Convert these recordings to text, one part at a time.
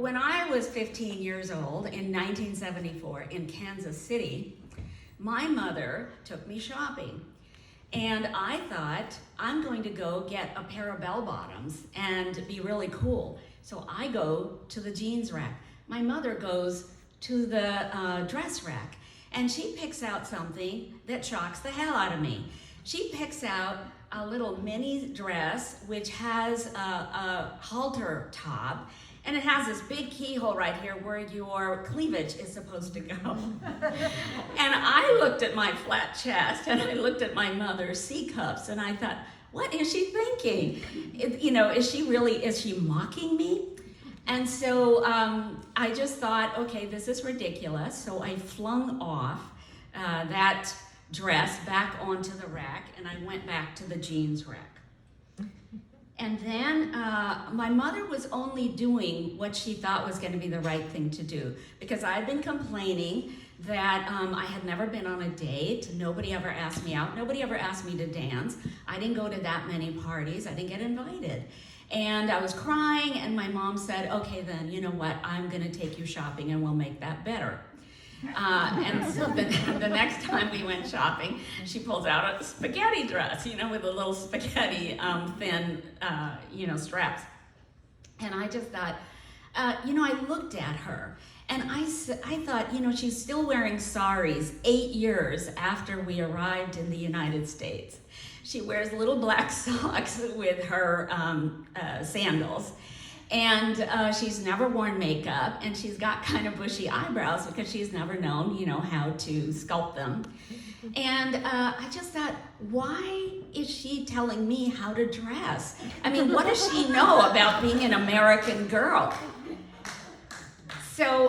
When I was 15 years old in 1974 in Kansas City, my mother took me shopping. And I thought, I'm going to go get a pair of bell bottoms and be really cool. So I go to the jeans rack. My mother goes to the dress rack, and she picks out something that shocks the hell out of me. She picks out a little mini dress which has a halter top, and it has this big keyhole right here where your cleavage is supposed to go. And I looked at my flat chest, and I looked at my mother's C cups, and I thought, what is she thinking? Is she mocking me? And so I just thought, okay, this is ridiculous. So I flung off that dress back onto the rack, and I went back to the jeans rack. And then my mother was only doing what she thought was going to be the right thing to do, because I had been complaining that I had never been on a date. Nobody ever asked me out. Nobody ever asked me to dance. I didn't go to that many parties. I didn't get invited. And I was crying, and my mom said, okay, then, you know what? I'm going to take you shopping, and we'll make that better. And so the next time we went shopping, she pulls out a spaghetti dress, with a little spaghetti thin, straps. And I just thought, I looked at her, and I thought, she's still wearing saris 8 years after we arrived in the United States. She wears little black socks with her sandals. And she's never worn makeup, and she's got kind of bushy eyebrows because she's never known, how to sculpt them. And I just thought, why is she telling me how to dress? I mean, what does she know about being an American girl? So,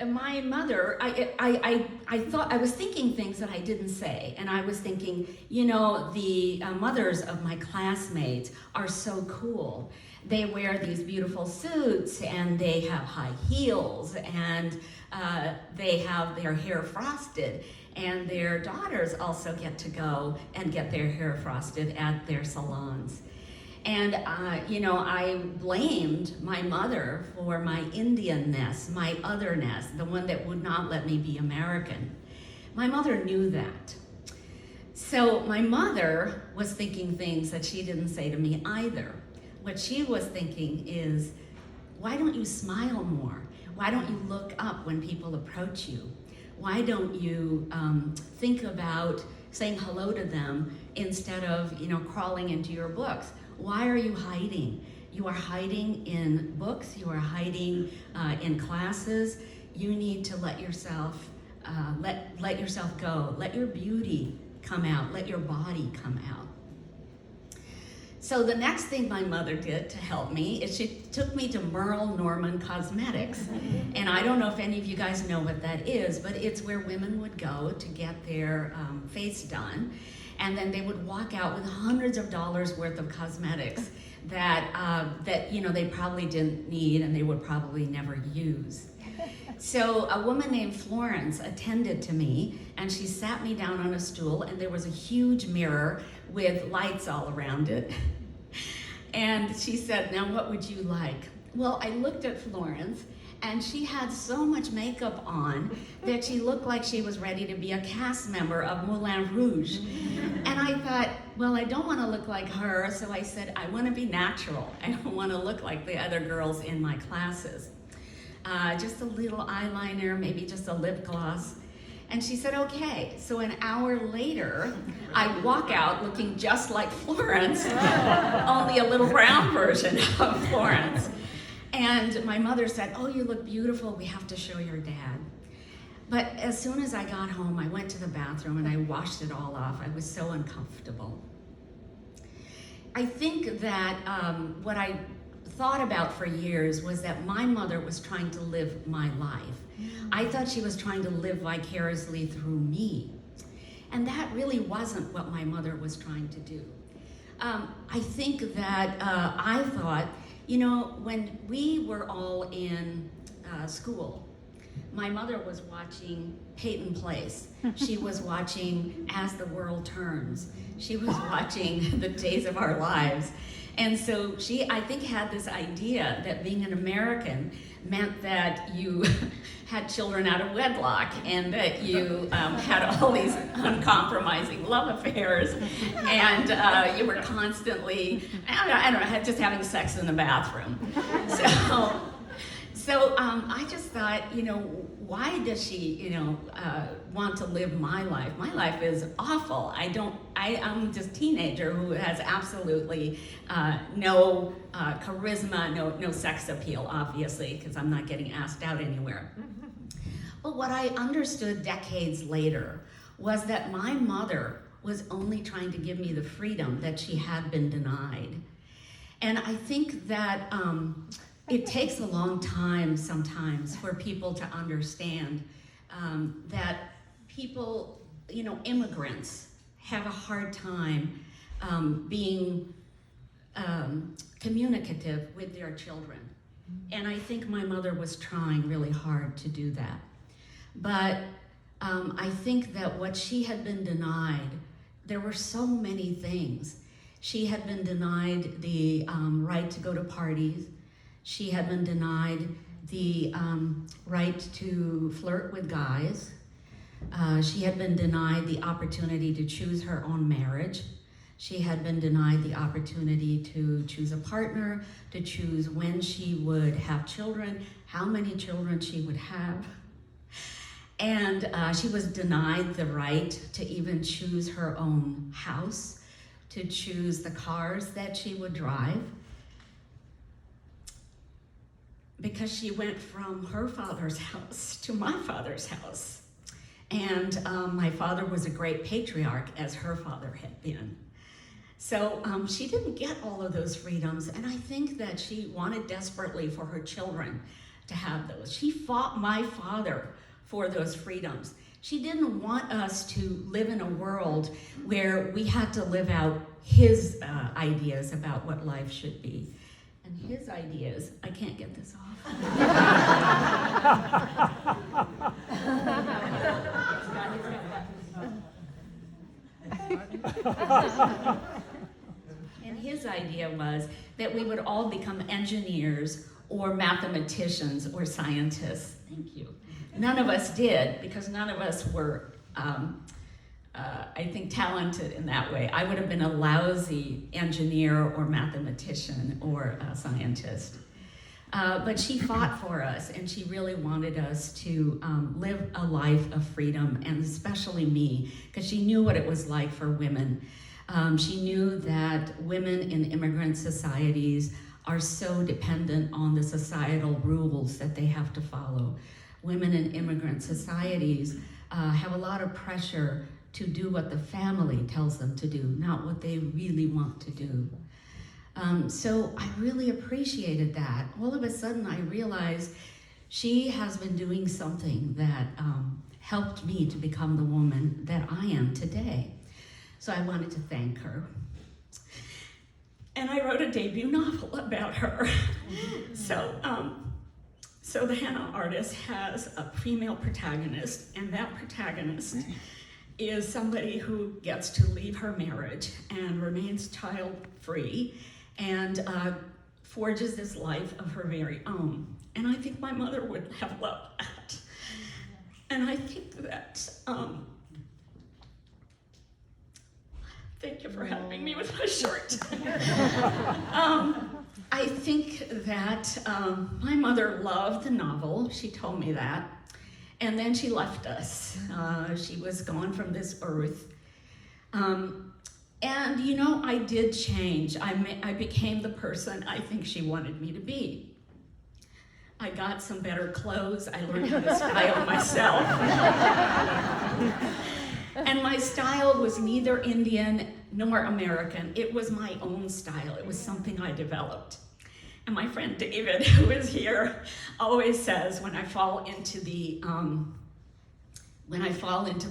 my mother, I thought, I was thinking things that I didn't say. And I was thinking, the mothers of my classmates are so cool. They wear these beautiful suits, and they have high heels, and they have their hair frosted, and their daughters also get to go and get their hair frosted at their salons. And, I blamed my mother for my Indianness, my otherness, the one that would not let me be American. My mother knew that. So my mother was thinking things that she didn't say to me either. What she was thinking is, why don't you smile more? Why don't you look up when people approach you? Why don't you think about saying hello to them instead of, crawling into your books? Why are you hiding? You are hiding in books. You are hiding in classes. You need to let yourself let yourself go. Let your beauty come out. Let your body come out. So the next thing my mother did to help me is she took me to Merle Norman Cosmetics. And I don't know if any of you guys know what that is, but it's where women would go to get their face done. And then they would walk out with hundreds of dollars worth of cosmetics that they probably didn't need and they would probably never use. So a woman named Florence attended to me, and she sat me down on a stool, and there was a huge mirror with lights all around it. And she said, now what would you like? Well, I looked at Florence, and she had so much makeup on that she looked like she was ready to be a cast member of Moulin Rouge. And I thought, well, I don't want to look like her, so I said, I want to be natural. I don't want to look like the other girls in my classes. Just a little eyeliner, maybe just a lip gloss. And she said, okay. So an hour later, I walk out looking just like Florence, only a little brown version of Florence. And my mother said, oh, you look beautiful. We have to show your dad. But as soon as I got home, I went to the bathroom and I washed it all off. I was so uncomfortable. I think that what I thought about for years was that my mother was trying to live my life. I thought she was trying to live vicariously through me. And that really wasn't what my mother was trying to do. I think that I thought, when we were all in school, my mother was watching Peyton Place. She was watching As the World Turns. She was watching The Days of Our Lives. And so she, I think, had this idea that being an American meant that you had children out of wedlock and that you had all these uncompromising love affairs and you were constantly, I don't know, just having sex in the bathroom. So I just thought, why does she, want to live my life? My life is awful. I'm just a teenager who has absolutely no charisma, no sex appeal, obviously, because I'm not getting asked out anywhere. But what I understood decades later was that my mother was only trying to give me the freedom that she had been denied. And I think that it takes a long time sometimes for people to understand that people, immigrants have a hard time being communicative with their children. And I think my mother was trying really hard to do that. But I think that what she had been denied, there were so many things. She had been denied the right to go to parties. She had been denied the right to flirt with guys. She had been denied the opportunity to choose her own marriage. She had been denied the opportunity to choose a partner, to choose when she would have children, how many children she would have. And she was denied the right to even choose her own house, to choose the cars that she would drive. Because she went from her father's house to my father's house. And my father was a great patriarch, as her father had been. So she didn't get all of those freedoms, and I think that she wanted desperately for her children to have those. She fought my father for those freedoms. She didn't want us to live in a world where we had to live out his ideas about what life should be. And his ideas, I can't get this off. And his idea was that we would all become engineers or mathematicians or scientists. Thank you. None of us did, because none of us were, I think, talented in that way. I would have been a lousy engineer or mathematician or scientist. But she fought for us, and she really wanted us to live a life of freedom, and especially me, because she knew what it was like for women. She knew that women in immigrant societies are so dependent on the societal rules that they have to follow. Women in immigrant societies have a lot of pressure to do what the family tells them to do, not what they really want to do. So I really appreciated that. All of a sudden I realized she has been doing something that helped me to become the woman that I am today. So I wanted to thank her. And I wrote a debut novel about her. So the Hannah Artist has a female protagonist, and that protagonist is somebody who gets to leave her marriage and remains child-free and forges this life of her very own. And I think my mother would have loved that. And I think that, thank you for helping me with my short. I think that my mother loved the novel. She told me that. And then she left us. She was gone from this earth. And I did change. I became the person I think she wanted me to be. I got some better clothes. I learned how to style myself. And my style was neither Indian nor American. It was my own style. It was something I developed. And my friend David, who is here, always says when I fall into the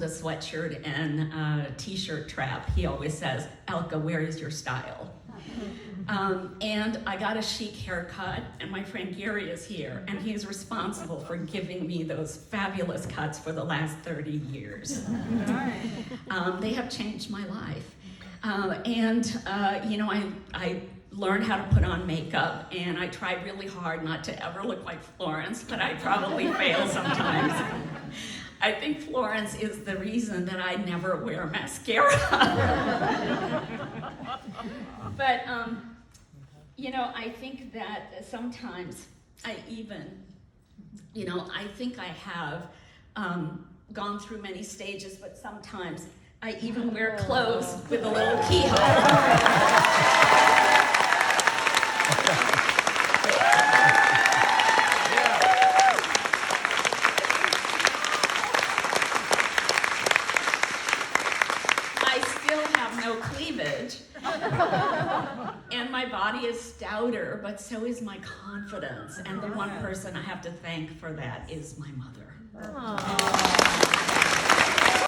sweatshirt and t-shirt trap, he always says, "Elka, where is your style?" And I got a chic haircut, and my friend Gary is here, and he is responsible for giving me those fabulous cuts for the last 30 years. They have changed my life. I learned how to put on makeup, and I tried really hard not to ever look like Florence, but I probably fail sometimes. I think Florence is the reason that I never wear mascara. But, you know, I think that sometimes I even, you know, I think I have gone through many stages, but sometimes I even wear clothes with a little keyhole. Cleavage, and my body is stouter, but so is my confidence, and the one person I have to thank for that is my mother. Aww.